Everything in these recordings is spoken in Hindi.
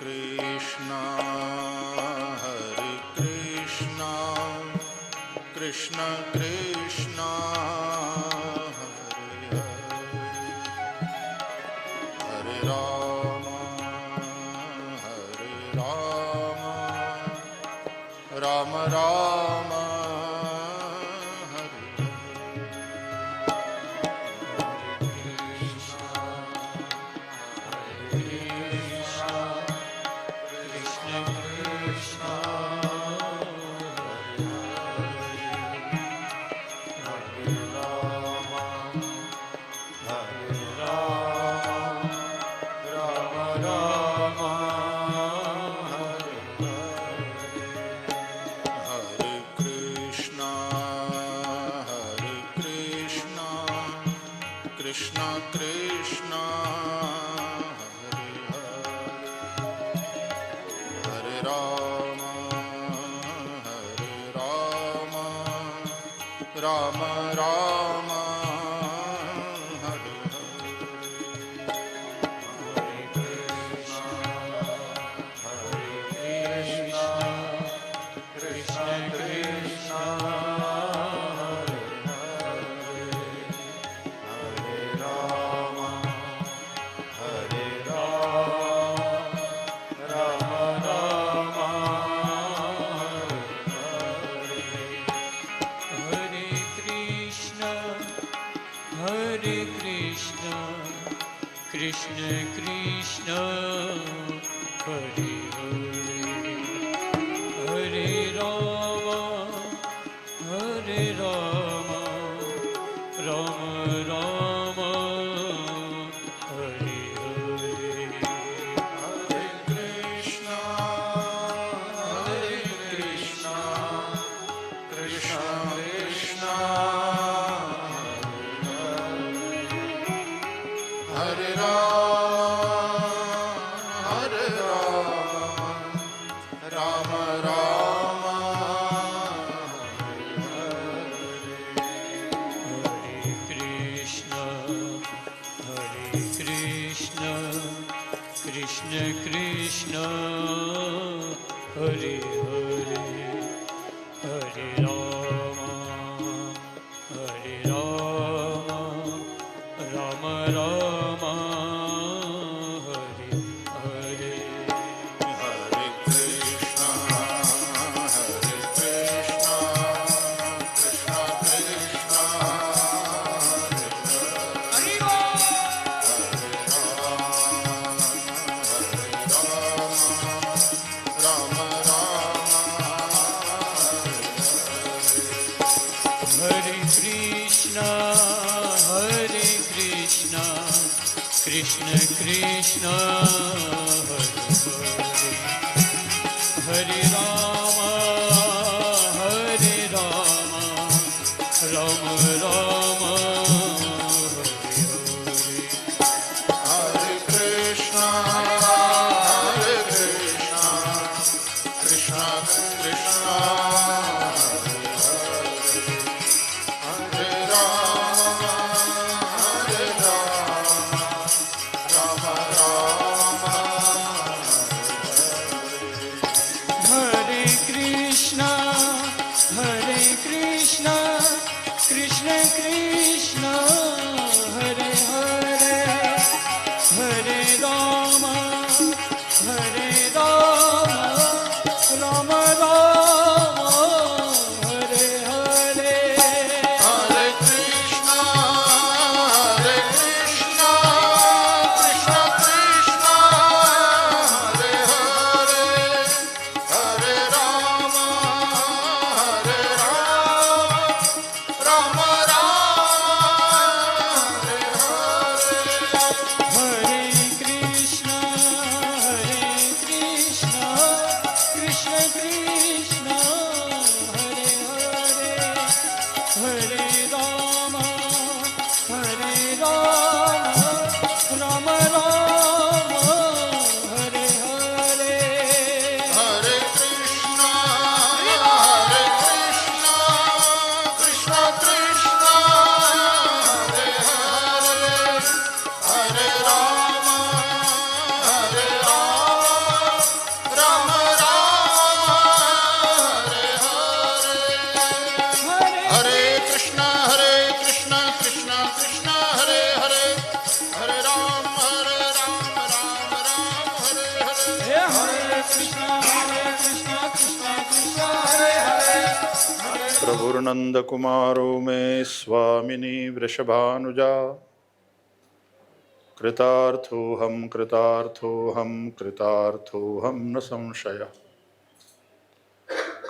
Krishna Krishna Krishna Hare Hare Rama Rama Rama Hare Krishna Krishna Hare Hare Rama Rama Rama Hare Krishna Krishna Krishna Krishna Hare Hare Hare Rama Rama Rama Hare Hare Hare Krishna Krishna Krishna Hare Rama Rama Hare Krishna Krishna Krishna Hare Hare Hare Rama Rama Rama Hare Hare Hare Krishna Krishna Krishna Hare Rama Hare Krishna Krishna Krishna Hare Hare Rama Rama Rama Hare Krishna Krishna Krishna Hare Rama Rama Rama प्रभुर्नन्दकुमारो मे स्वामिनी वृषभानुजा कृतार्थोऽहं कृतार्थोऽहं कृतार्थोऽहं न संशयः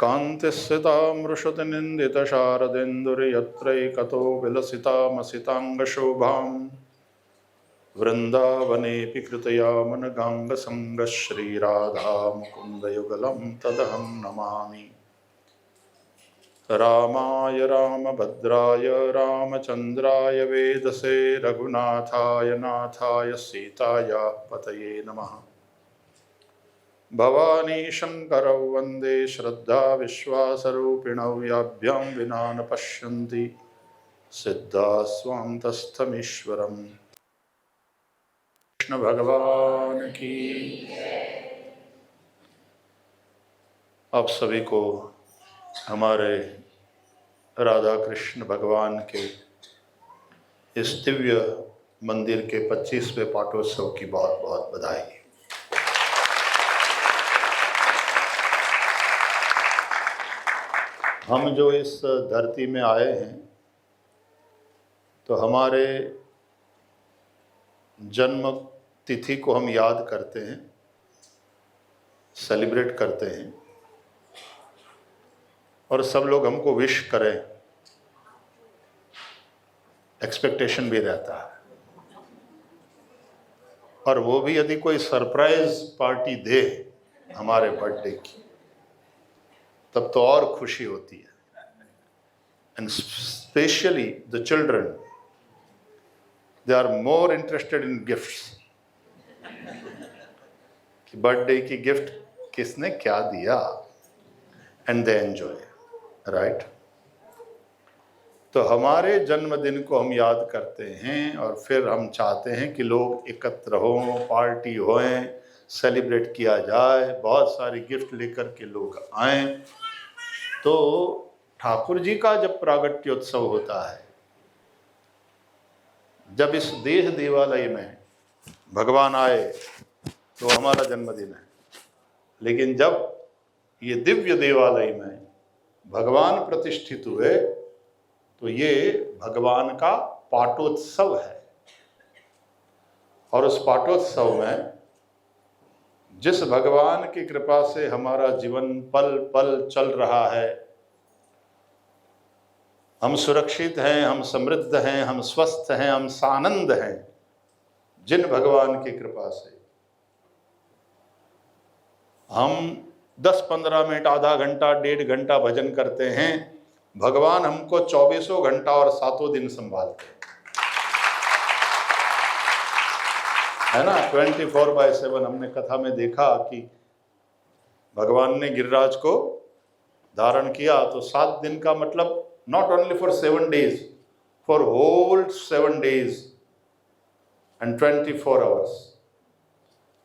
कान्तिस्थितामृषतिनिन्दितशारदेन्दुर्यत्रैकतो विलसितामसिताङ्गशोभाम् वृन्दावनेऽपि कृतयामनगाङ्गसङ्गः श्रीराधा मुकुन्दयुगलं तदहं नमामि। रामाय रामभद्राय रामचन्द्राय वेदसे रघुनाथाय नाथाय सीताया पतये नमः। भवानी शंकरौ वन्दे श्रद्धा विश्वासरूपिणौ याभ्यां विना न पश्यन्ति सिद्धा स्वान्तस्थमीश्वरम्। कृष्ण भगवान की। आप सभी को हमारे राधा कृष्ण भगवान के इस दिव्य मंदिर के 25वें पाटोत्सव की बहुत बहुत बधाई। हम जो इस धरती में आए हैं तो हमारे जन्म तिथि को हम याद करते हैं, सेलिब्रेट करते हैं और सब लोग हमको विश करें, एक्सपेक्टेशन भी रहता है। और वो भी यदि कोई सरप्राइज पार्टी दे हमारे बर्थडे की तब तो और खुशी होती है। And specially the children, they are more interested in gifts. Birthday की गिफ्ट किसने क्या दिया, एंड दे एंजॉय, राइट। तो हमारे जन्मदिन को हम याद करते हैं और फिर हम चाहते हैं कि लोग एकत्र हों, पार्टी होएं, सेलिब्रेट किया जाए, बहुत सारी गिफ्ट लेकर के लोग आएं। तो ठाकुर जी का जब प्रागट्योत्सव होता है, जब इस देह देवालय में भगवान आए तो हमारा जन्मदिन है। लेकिन जब ये दिव्य देवालय में भगवान प्रतिष्ठित हुए तो ये भगवान का पाटोत्सव है। और उस पाटोत्सव में जिस भगवान की कृपा से हमारा जीवन पल पल चल रहा है, हम सुरक्षित हैं, हम समृद्ध हैं, हम स्वस्थ हैं, हम सानंद हैं, जिन भगवान की कृपा से हम 10-15 मिनट, आधा घंटा, 1.5 घंटा भजन करते हैं, भगवान हमको 24 घंटा और 7 दिन संभालते हैं, है ना। 24/7 हमने कथा में देखा कि भगवान ने गिरिराज को धारण किया तो 7 दिन का मतलब not only for 7 days, for whole 7 days and 24 hours.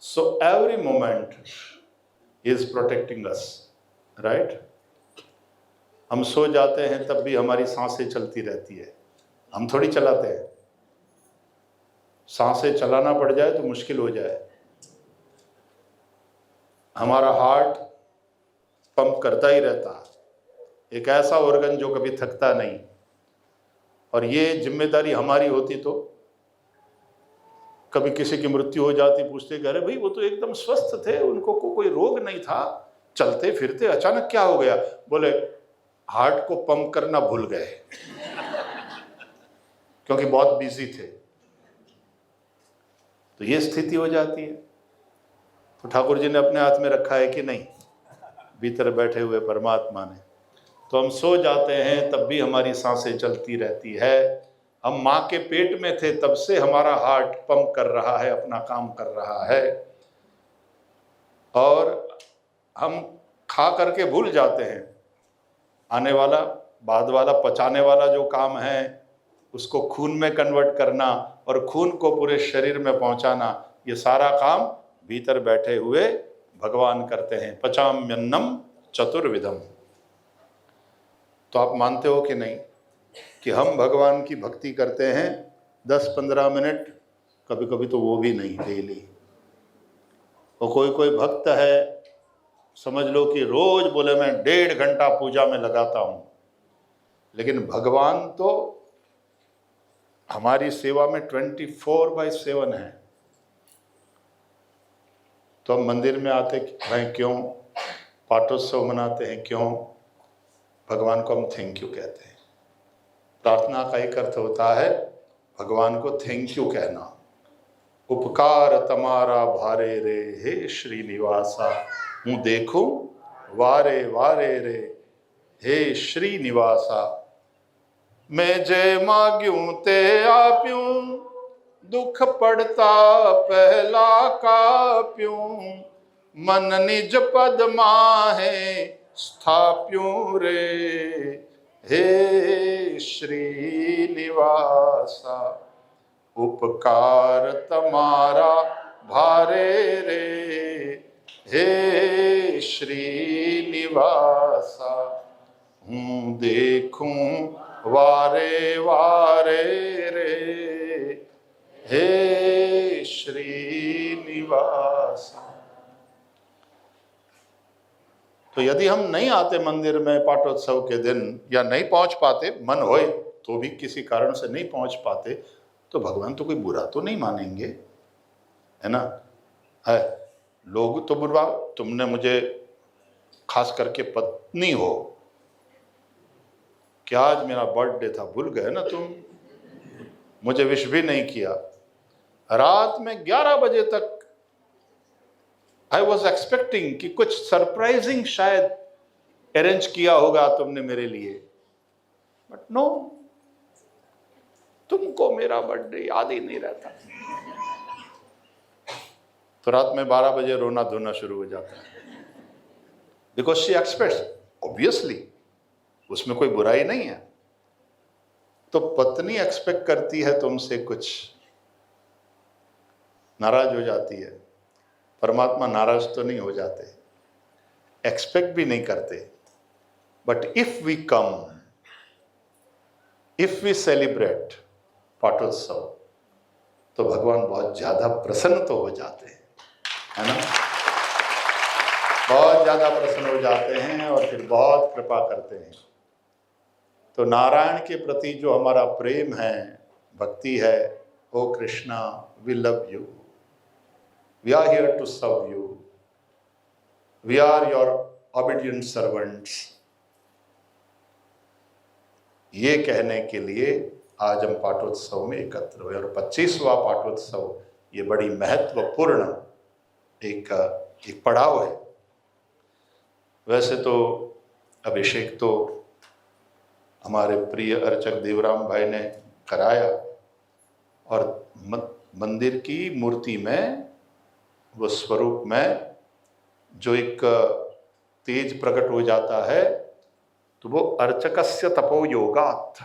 So every moment he is protecting us, right? हम सो जाते हैं तब भी हमारी सांसें चलती रहती है, हम थोड़ी चलाते हैं। सांसें चलाना पड़ जाए तो मुश्किल हो जाए। हमारा हार्ट पंप करता ही रहता है, एक ऐसा ऑर्गन जो कभी थकता नहीं। और ये जिम्मेदारी हमारी होती तो कभी किसी की मृत्यु हो जाती, पूछते कि अरे भाई वो तो एकदम स्वस्थ थे, उनको कोई रोग नहीं था, चलते फिरते, अचानक क्या हो गया? बोले हार्ट को पंप करना भूल गए क्योंकि बहुत बिजी थे। तो ये स्थिति हो जाती है। तो ठाकुर जी ने अपने हाथ में रखा है कि नहीं, भीतर बैठे हुए परमात्मा ने। तो हम सो जाते हैं तब भी हमारी सांसें चलती रहती है। हम माँ के पेट में थे तब से हमारा हार्ट पंप कर रहा है, अपना काम कर रहा है। और हम खा करके भूल जाते हैं, आने वाला बाद वाला पचाने वाला जो काम है उसको खून में कन्वर्ट करना और खून को पूरे शरीर में पहुंचाना, ये सारा काम भीतर बैठे हुए भगवान करते हैं। पचाम्यन्नम चतुर्विधम। तो आप मानते हो कि नहीं कि हम भगवान की भक्ति करते हैं 10-15 मिनट, कभी कभी तो वो भी नहीं, डेली। और कोई भक्त है समझ लो कि रोज बोले मैं 1.5 घंटा पूजा में लगाता हूं, लेकिन भगवान तो हमारी सेवा में 24/7 है। तो हम मंदिर में आते हैं क्यों, पाठोत्सव मनाते हैं क्यों, भगवान को हम थैंक यू कहते हैं। प्रार्थना का एक अर्थ होता है भगवान को थैंक यू कहना। उपकार तमारा भारे रे हे श्रीनिवासा, हूँ देखूं वारे वारे रे हे श्रीनिवासा। मैं जय माग्यूं ते आप्यूं, दुख पड़ता पहला काप्यूं, मन निज पद माहे स्थाप्यूं रे हे श्रीनिवासा। उपकार तमारा भारे रे हे श्रीनिवासा, हूँ देखूं वारे वारे रे हे श्रीनिवासा। तो यदि हम नहीं आते मंदिर में पाठोत्सव के दिन, या नहीं पहुंच पाते, मन होए तो भी किसी कारण से नहीं पहुंच पाते, तो भगवान तो कोई बुरा तो नहीं मानेंगे, है ना। है, लोग तो बुरा, तुमने मुझे खास करके पत्नी हो, क्या आज मेरा बर्थडे था भूल गए ना तुम, मुझे विश भी नहीं किया। रात में 11 बजे तक आई वॉज एक्सपेक्टिंग कि कुछ सरप्राइजिंग शायद अरेंज किया होगा तुमने मेरे लिए, बट नो, तुमको मेरा बर्थडे याद ही नहीं रहता। तो रात में 12 बजे रोना धोना शुरू हो जाता है, बिकॉज शी एक्सपेक्ट्स, ऑब्वियसली उसमें कोई बुराई नहीं है। तो पत्नी एक्सपेक्ट करती है तुमसे कुछ, नाराज हो जाती है। परमात्मा नाराज तो नहीं हो जाते, एक्सपेक्ट भी नहीं करते, but if we come, if we celebrate पाठोत्सव, तो भगवान बहुत ज्यादा प्रसन्न तो हो जाते हैं, है ना, बहुत ज्यादा प्रसन्न हो जाते हैं और फिर बहुत कृपा करते हैं। तो नारायण के प्रति जो हमारा प्रेम है, भक्ति है, oh Krishna we love you, we are here to serve you, we are your obedient servants, ये कहने के लिए आज हम पाठोत्सव में एकत्र हुए। और 25वां पाठोत्सव ये बड़ी महत्वपूर्ण एक पड़ाव है। वैसे तो अभिषेक तो हमारे प्रिय अर्चक देवराम भाई ने कराया, और मंदिर की मूर्ति में, वो स्वरूप में जो एक तेज प्रकट हो जाता है, तो वो अर्चकस्य तपो योगात्,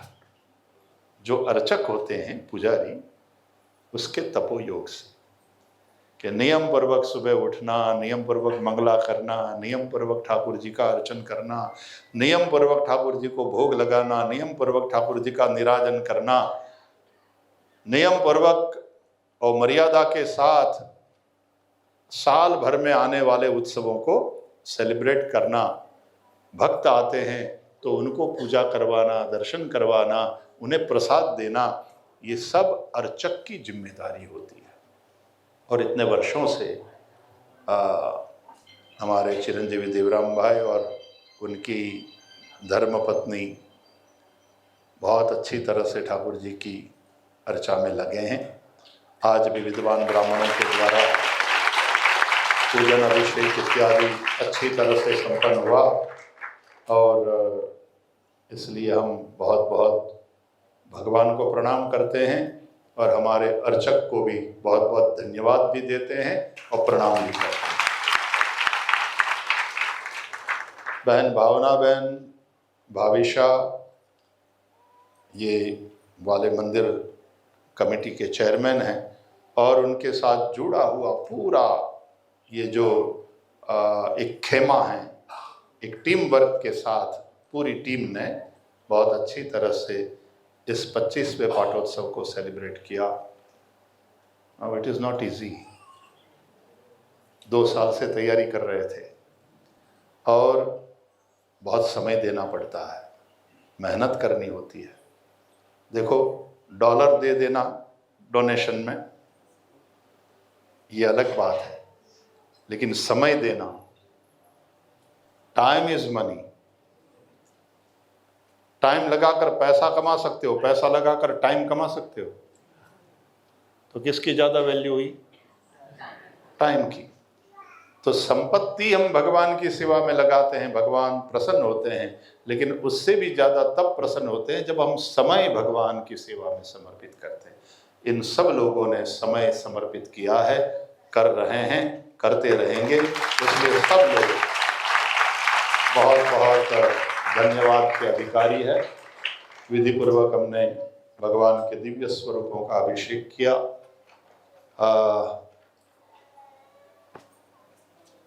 जो अर्चक होते हैं पुजारी, उसके तपो योग से, कि नियम पूर्वक सुबह उठना, नियम पूर्वक मंगला करना, नियम पूर्वक ठाकुर जी का अर्चन करना, नियम पूर्वक ठाकुर जी को भोग लगाना, नियम पूर्वक ठाकुर जी का निराजन करना, नियम पूर्वक और मर्यादा के साथ साल भर में आने वाले उत्सवों को सेलिब्रेट करना। भक्त आते हैं तो उनको पूजा करवाना, दर्शन करवाना, उन्हें प्रसाद देना, ये सब अर्चक की जिम्मेदारी होती है। और इतने वर्षों से हमारे चिरंजीवी देवराम भाई और उनकी धर्मपत्नी बहुत अच्छी तरह से ठाकुर जी की अर्चा में लगे हैं। आज भी विद्वान ब्राह्मणों के द्वारा पूजन, अभिषेक इत्यादि अच्छी तरह से संपन्न हुआ, और इसलिए हम बहुत बहुत भगवान को प्रणाम करते हैं और हमारे अर्चक को भी बहुत बहुत धन्यवाद भी देते हैं और प्रणाम भी करते हैं। बहन भावना बहन, भाविशा, ये वाले मंदिर कमेटी के चेयरमैन हैं, और उनके साथ जुड़ा हुआ पूरा ये जो एक खेमा है, एक टीम वर्क के साथ पूरी टीम ने बहुत अच्छी तरह से इस 25वें पाठोत्सव को सेलिब्रेट किया। इट इज़ नॉट इजी, 2 साल से तैयारी कर रहे थे, और बहुत समय देना पड़ता है, मेहनत करनी होती है। देखो, डॉलर दे देना डोनेशन में ये अलग बात है, लेकिन समय देना, टाइम इज मनी। टाइम लगाकर पैसा कमा सकते हो, पैसा लगाकर टाइम कमा सकते हो, तो किसकी ज्यादा वैल्यू हुई? टाइम की। तो संपत्ति हम भगवान की सेवा में लगाते हैं, भगवान प्रसन्न होते हैं, लेकिन उससे भी ज्यादा तब प्रसन्न होते हैं जब हम समय भगवान की सेवा में समर्पित करते हैं। इन सब लोगों ने समय समर्पित किया है, कर रहे हैं, करते रहेंगे, इसलिए सब लोग बहुत बहुत धन्यवाद के अधिकारी है। विधि पूर्वक हमने भगवान के दिव्य स्वरूपों का अभिषेक किया।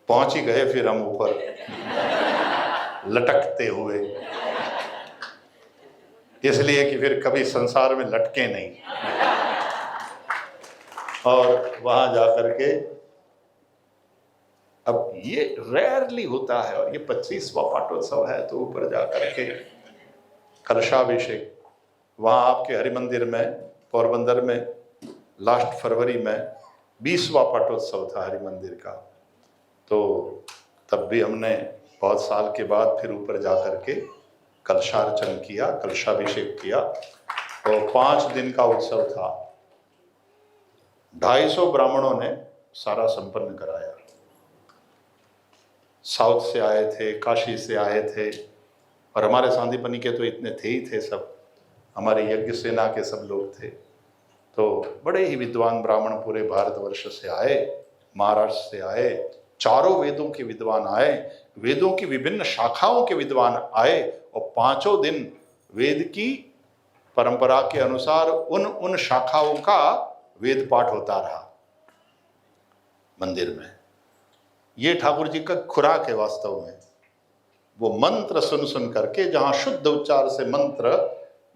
पहुंच ही गए फिर हम ऊपर लटकते हुए, इसलिए कि फिर कभी संसार में लटके नहीं। और वहां जाकर के, अब ये रेयरली होता है, और ये 25वां पाटोत्सव है, तो ऊपर जाकर के कलशाभिषेक, वहां आपके हरि मंदिर में पोरबंदर में लास्ट फरवरी में 20वां पाटोत्सव था हरि मंदिर का। तो तब भी हमने बहुत साल के बाद फिर ऊपर जाकर के कलशार्चन किया, कलशाभिषेक किया, और 5 दिन का उत्सव था। 250 ब्राह्मणों ने सारा संपन्न कराया। साउथ से आए थे, काशी से आए थे, और हमारे सांदीपनी के तो इतने थे ही थे, सब हमारे यज्ञ सेना के सब लोग थे। तो बड़े ही विद्वान ब्राह्मण पूरे भारतवर्ष से आए, महाराष्ट्र से आए, चारों वेदों के विद्वान आए, वेदों की विभिन्न शाखाओं के विद्वान आए, और 5 दिन वेद की परंपरा के अनुसार उन शाखाओं का वेद पाठ होता रहा मंदिर में। ये ठाकुर जी का खुराक है वास्तव में। वो मंत्र सुन सुन करके, जहां शुद्ध उच्चार से मंत्र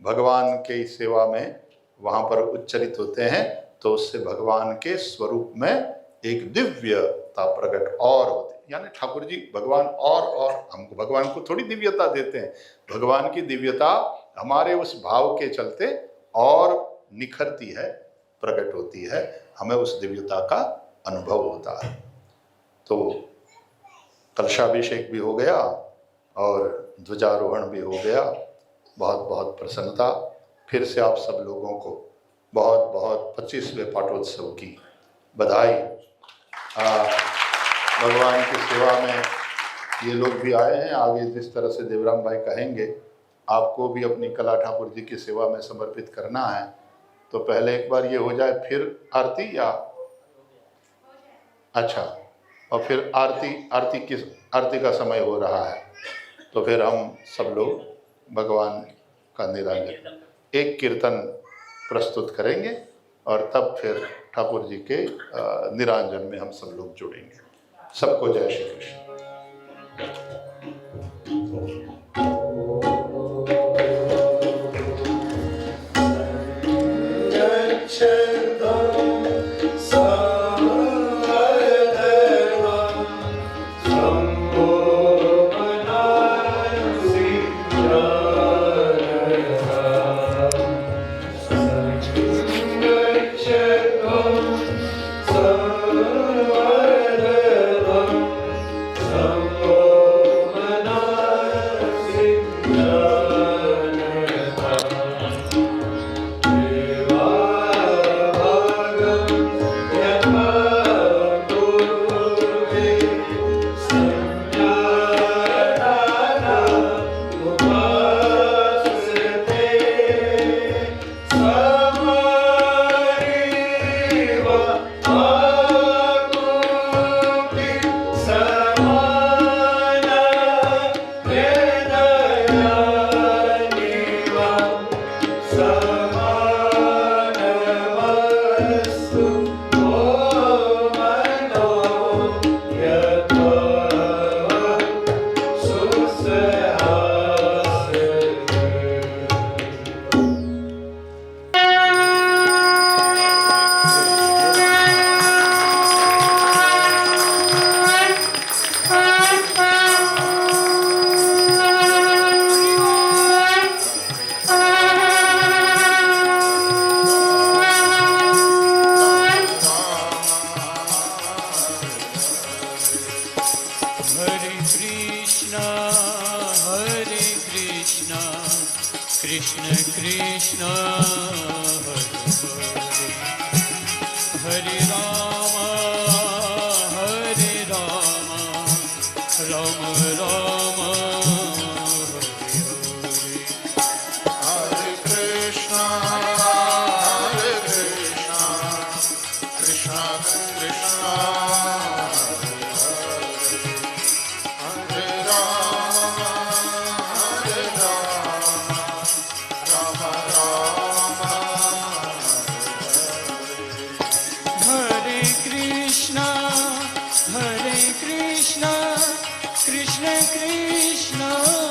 भगवान के सेवा में वहां पर उच्चरित होते हैं, तो उससे भगवान के स्वरूप में एक दिव्यता प्रकट और होती है। यानी ठाकुर जी भगवान और हमको भगवान को थोड़ी दिव्यता देते हैं, भगवान की दिव्यता हमारे उस भाव के चलते और निखरती है, प्रकट होती है, हमें उस दिव्यता का अनुभव होता है। तो कलशाभिषेक भी हो गया और ध्वजारोहण भी हो गया। बहुत बहुत प्रसन्नता। फिर से आप सब लोगों को बहुत बहुत 25वें पाटोत्सव की बधाई। भगवान की सेवा में ये लोग भी आए हैं। आगे जिस तरह से देवराम भाई कहेंगे, आपको भी अपनी कला ठाकुर जी की सेवा में समर्पित करना है, तो पहले एक बार ये हो जाए, फिर आरती, या अच्छा, और फिर आरती का समय हो रहा है, तो फिर हम सब लोग भगवान का निरांजन एक कीर्तन प्रस्तुत करेंगे, और तब फिर ठाकुर जी के निरांजन में हम सब लोग जुड़ेंगे। सबको जय श्री कृष्ण। Oh कृष्ण कृष्ण हरे Ram Ram Ram Hare Krishna, Krishna Krishna, Hare Rama, Rama Rama, Hare Krishna, Krishna Krishna